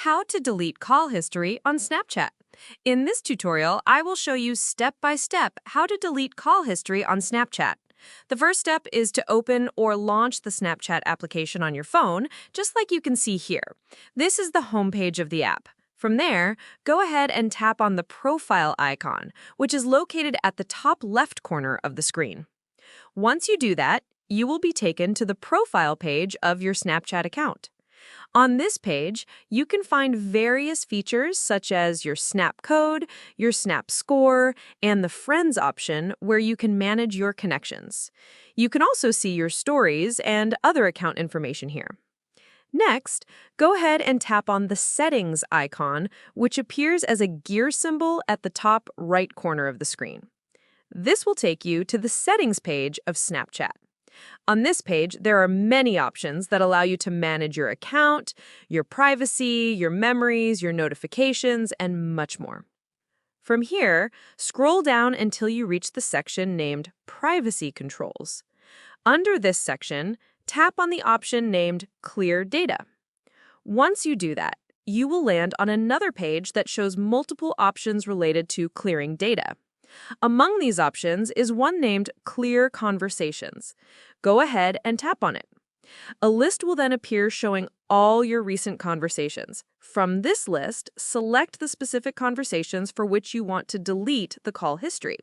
How to delete call history on Snapchat. In this tutorial, I will show you step by step how to delete call history on Snapchat. The first step is to open or launch the Snapchat application on your phone, just like you can see here. This is the homepage of the app. From there, go ahead and tap on the profile icon, which is located at the top left corner of the screen. Once you do that, you will be taken to the profile page of your Snapchat account. On this page, you can find various features such as your Snap code, your Snap score, and the Friends option where you can manage your connections. You can also see your stories and other account information here. Next, go ahead and tap on the Settings icon, which appears as a gear symbol at the top right corner of the screen. This will take you to the Settings page of Snapchat. On this page, there are many options that allow you to manage your account, your privacy, your memories, your notifications, and much more. From here, scroll down until you reach the section named Privacy Controls. Under this section, tap on the option named Clear Data. Once you do that, you will land on another page that shows multiple options related to clearing data. Among these options is one named Clear Conversations. Go ahead and tap on it. A list will then appear showing all your recent conversations. From this list, select the specific conversations for which you want to delete the call history.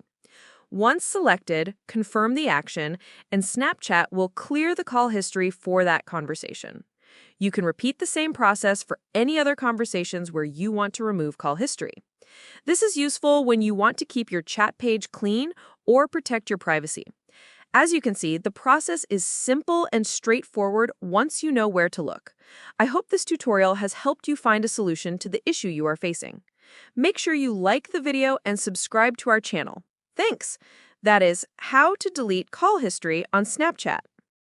Once selected, confirm the action, and Snapchat will clear the call history for that conversation. You can repeat the same process for any other conversations where you want to remove call history. This is useful when you want to keep your chat page clean or protect your privacy. As you can see, the process is simple and straightforward once you know where to look. I hope this tutorial has helped you find a solution to the issue you are facing. Make sure you like the video and subscribe to our channel. Thanks! That is how to delete call history on Snapchat.